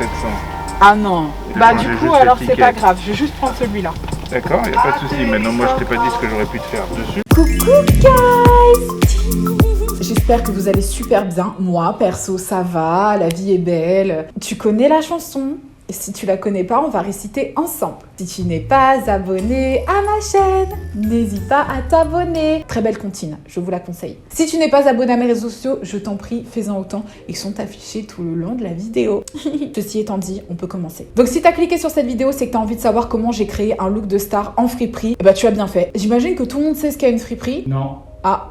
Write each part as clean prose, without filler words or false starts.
700. Ah non. Et Bah je du mangeais coup, juste alors c'est pas l'étiquette. grave. Je vais juste prendre celui-là. D'accord, il n'y a pas de souci. Maintenant, moi, je t'ai pas dit ce que j'aurais pu te faire dessus. Coucou guys. J'espère que vous allez super bien. Moi, perso, ça va. La vie est belle. Tu connais la chanson ? Si tu la connais pas, on va réciter ensemble. Si tu n'es pas abonné à ma chaîne, n'hésite pas à t'abonner. Très belle comptine, je vous la conseille. Si tu n'es pas abonné à mes réseaux sociaux, je t'en prie, fais-en autant. Ils sont affichés tout le long de la vidéo. Ceci étant dit, on peut commencer. Donc si tu as cliqué sur cette vidéo, c'est que tu as envie de savoir comment j'ai créé un look de star en friperie. Bah tu as bien fait. J'imagine que tout le monde sait ce qu'est une friperie. Non. Ah.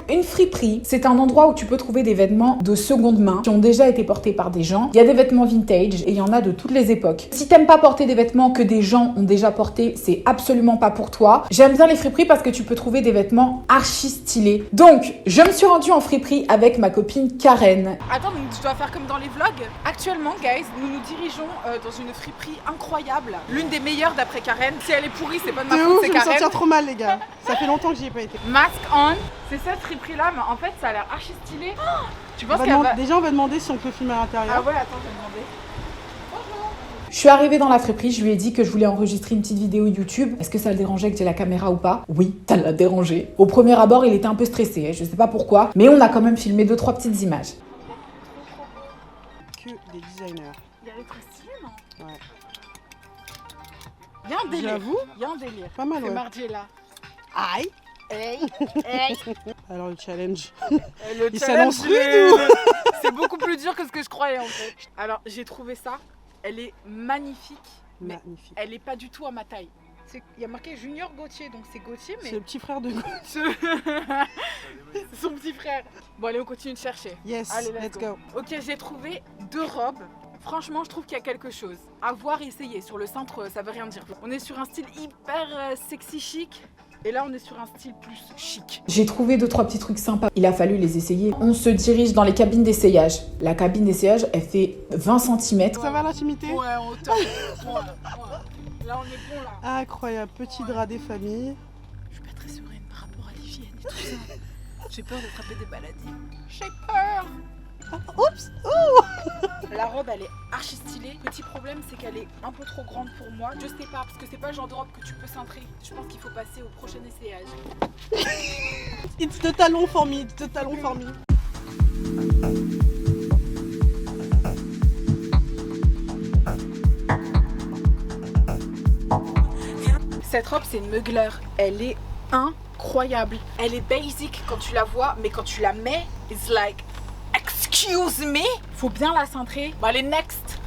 Une friperie, c'est un endroit où tu peux trouver des vêtements de seconde main qui ont déjà été portés par des gens. Il y a des vêtements vintage et il y en a de toutes les époques. Si t'aimes pas porter des vêtements que des gens ont déjà portés, c'est absolument pas pour toi. J'aime bien les friperies parce que tu peux trouver des vêtements archi stylés. Donc, je me suis rendue en friperie avec ma copine Karen. Attends, donc tu dois faire comme dans les vlogs. Actuellement, guys, nous nous dirigeons dans une friperie incroyable. L'une des meilleures d'après Karen. Si elle est pourrie, c'est pas de ma faute, c'est Je me Karen. sentir trop mal, les gars. Ça fait longtemps que j'y ai pas été. Masque on. C'est cette friperie-là, mais en fait, ça a l'air archi stylé. Oh, tu penses qu'elle va... Déjà, on va demander si on peut filmer à l'intérieur. Ah ouais, attends, je vais demander. Je suis arrivée dans la friperie, je lui ai dit que je voulais enregistrer une petite vidéo YouTube. Est-ce que ça le dérangeait que j'ai la caméra ou pas ? Oui, ça l'a dérangé. Au premier abord, il était un peu stressé, je sais pas pourquoi, mais on a quand même filmé 2-3 petites images. Que des designers. Il y a des trucs stylés, non ? Ouais. Il y a un délire. J'avoue. Il y a un délire. Pas mal, C'est ouais. Margiela. Aïe. Hey, hey. Alors, le challenge. Le Il challenge, s'annonce rude c'est beaucoup plus dur que ce que je croyais en fait. Alors j'ai trouvé ça, elle est magnifique, mais Magnifique. elle est pas du tout à ma taille. Il y a marqué Junior Gauthier, donc c'est Gauthier, mais C'est le petit frère de Gauthier. c'est son petit frère. Bon allez, on continue de chercher. Yes, Allez, let's go. Ok, j'ai trouvé 2 robes. Franchement, je trouve qu'il y a quelque chose. À voir, essayer. Sur le cintre, ça veut rien dire. On est sur un style hyper sexy chic. Et là, on est sur un style plus chic. J'ai trouvé 2-3 petits trucs sympas. Il a fallu les essayer. On se dirige dans les cabines d'essayage. La cabine d'essayage, elle fait 20 cm. Ça va l'intimité? Ouais, on top. Ouais. Là, on est bon, là. Incroyable, petit drap des familles. Je suis pas très sereine par rapport à l'hygiène et tout ça. J'ai peur d'attraper des maladies. J'ai peur. Oups. La robe, elle est archi stylée. Petit problème, c'est qu'elle est un peu trop grande pour moi. Je sais pas, parce que c'est pas le genre de robe que tu peux cintrer. Je pense qu'il faut passer au prochain essayage. It's the talon for me, it's the talon for me. Cette robe, c'est une Mugler. Elle est incroyable. Elle est basic quand tu la vois, mais quand tu la mets, it's like, excuse me. Faut bien la cintrer. Bon, allez, next.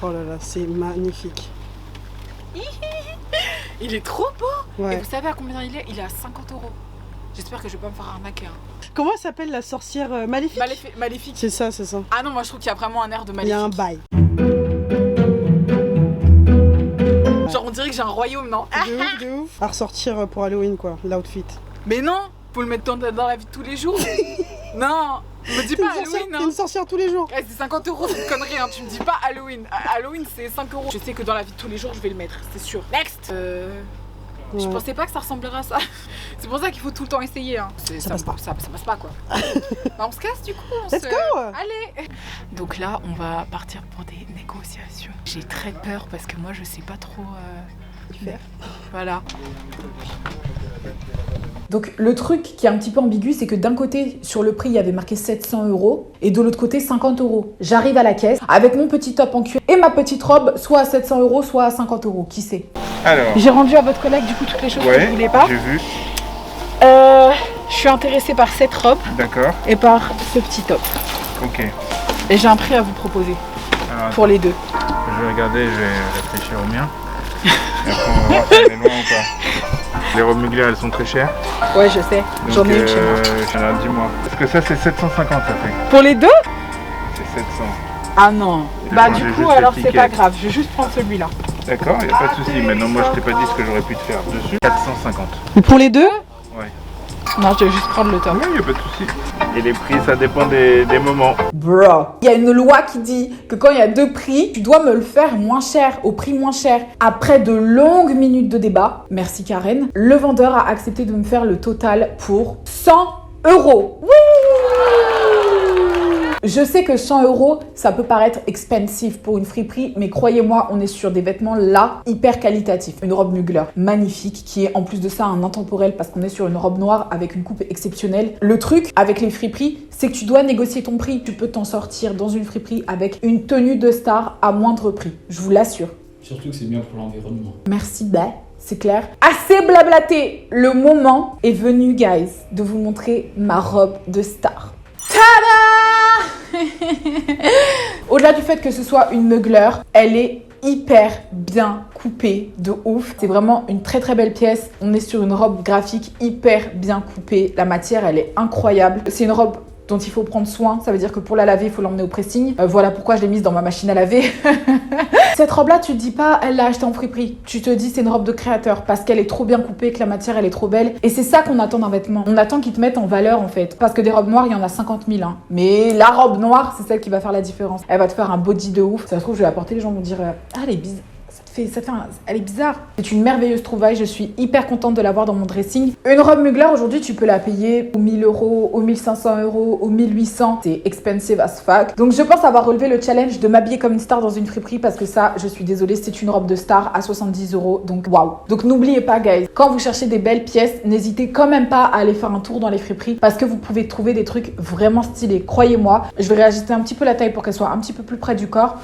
Oh là là, c'est magnifique. Il est trop beau. Ouais. Et vous savez à combien il est? Il est à 50 €. J'espère que je vais pas me faire arnaquer. Hein. Comment elle s'appelle la sorcière maléfique? Maléfique. C'est ça, c'est ça. Ah non, moi je trouve qu'il y a vraiment un air de Il y maléfique. a un bail. Genre on dirait que j'ai un royaume, non? De ouf, de ouf. À ressortir pour Halloween, quoi, l'outfit. Mais non, faut le mettre dans la vie de tous les jours. Non, me dis pas Halloween. T'es Hein. une sorcière tous les jours. Eh, c'est 50 €, c'est une connerie, hein. Tu me dis pas Halloween. Halloween c'est 5 €. Je sais que dans la vie de tous les jours je vais le mettre, c'est sûr. Next. Je Ouais. pensais pas que ça ressemblerait à ça. C'est pour ça qu'il faut tout le temps essayer. Hein. Ça passe pas. Ça passe pas quoi. Bah, on se casse du coup. Let's go. Allez. Donc là, on va partir pour des négociations. J'ai très peur parce que moi, je sais pas trop faire. Voilà. Donc le truc qui est un petit peu ambigu, c'est que d'un côté, sur le prix, il y avait marqué 700 € et de l'autre côté, 50 €. J'arrive à la caisse avec mon petit top en cuir et ma petite robe, soit à 700 €, soit à 50 €. Qui sait? Alors, J'ai rendu à votre collègue du coup toutes les choses que ouais, je voulais pas. j'ai vu. Je suis intéressée par cette robe D'accord, et par ce petit top. ok. Et j'ai un prix à vous proposer Alors, pour les deux. je vais regarder, je vais réfléchir au mien. Et après, on va voir si elle est loin ou pas. Les robes Mugler, elles sont très chères. Ouais, je sais. J'en ai une chez moi. Alors, dis-moi. Parce que ça, c'est 750, ça fait. Pour les deux? C'est 700. Ah non. Et Bah je du mangeais coup, juste alors c'est l'étiquette. pas grave. Je vais juste prendre celui-là. D'accord, il n'y a pas de souci. Maintenant, moi, je t'ai pas dit ce que j'aurais pu te faire dessus. 450. Pour les deux? Ouais. Non, je vais juste prendre le top. Oui, il n'y a pas de souci. Et les prix, ça dépend des moments. Bro, il y a une loi qui dit que quand il y a 2 prix, tu dois me le faire moins cher, au prix moins cher. Après de longues minutes de débat, merci Karen, le vendeur a accepté de me faire le total pour 100 €. Oui. Je sais que 100 €, ça peut paraître expensive pour une friperie, mais croyez-moi, on est sur des vêtements là, hyper qualitatifs. Une robe Mugler, magnifique, qui est en plus de ça un intemporel parce qu'on est sur une robe noire avec une coupe exceptionnelle. Le truc avec les friperies, c'est que tu dois négocier ton prix. Tu peux t'en sortir dans une friperie avec une tenue de star à moindre prix. Je vous l'assure. Surtout que c'est bien pour l'environnement. Merci, bah, c'est clair. Assez blablaté. Le moment est venu, guys, de vous montrer ma robe de star. Tada! Au-delà du fait que ce soit une Mugler, elle est hyper bien coupée de ouf. C'est vraiment une très très belle pièce. On est sur une robe graphique hyper bien coupée. La matière, elle est incroyable. C'est une robe dont il faut prendre soin. Ça veut dire que pour la laver, il faut l'emmener au pressing. Voilà pourquoi je l'ai mise dans ma machine à laver. Cette robe-là, tu te dis pas, elle l'a achetée en friperie. Tu te dis, c'est une robe de créateur parce qu'elle est trop bien coupée, que la matière, elle est trop belle. Et c'est ça qu'on attend d'un vêtement. On attend qu'ils te mettent en valeur, en fait. Parce que des robes noires, il y en a 50 000. Hein. Mais la robe noire, c'est celle qui va faire la différence. Elle va te faire un body de ouf. Ça se trouve, je vais la porter, les gens vont dire, ah, elle est bizarre. Elle est bizarre. C'est une merveilleuse trouvaille. Je suis hyper contente de l'avoir dans mon dressing. Une robe Mugler, aujourd'hui, tu peux la payer aux 1000 €, aux 1500 €, aux 1800. C'est expensive as fuck. Donc, je pense avoir relevé le challenge de m'habiller comme une star dans une friperie parce que ça, je suis désolée, c'est une robe de star à 70 €. Donc, waouh. Donc, n'oubliez pas, guys, quand vous cherchez des belles pièces, n'hésitez quand même pas à aller faire un tour dans les friperies parce que vous pouvez trouver des trucs vraiment stylés. Croyez-moi, je vais réajuster un petit peu la taille pour qu'elle soit un petit peu plus près du corps.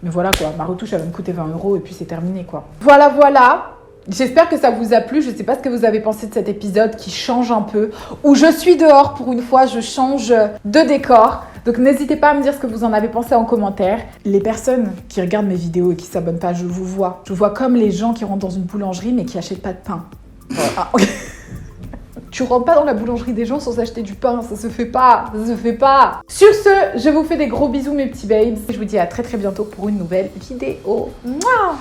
Mais voilà quoi, ma retouche elle va me coûter 20 € et puis c'est terminé quoi. Voilà. J'espère que ça vous a plu. Je sais pas ce que vous avez pensé de cet épisode qui change un peu. Où je suis dehors pour une fois, je change de décor. Donc n'hésitez pas à me dire ce que vous en avez pensé en commentaire. Les personnes qui regardent mes vidéos et qui s'abonnent pas, je vous vois. Je vous vois comme les gens qui rentrent dans une boulangerie mais qui achètent pas de pain. Ah, okay. Tu rentres pas dans la boulangerie des gens sans acheter du pain, ça se fait pas, Sur ce, je vous fais des gros bisous mes petits babes. Je vous dis à très très bientôt pour une nouvelle vidéo. Mouah.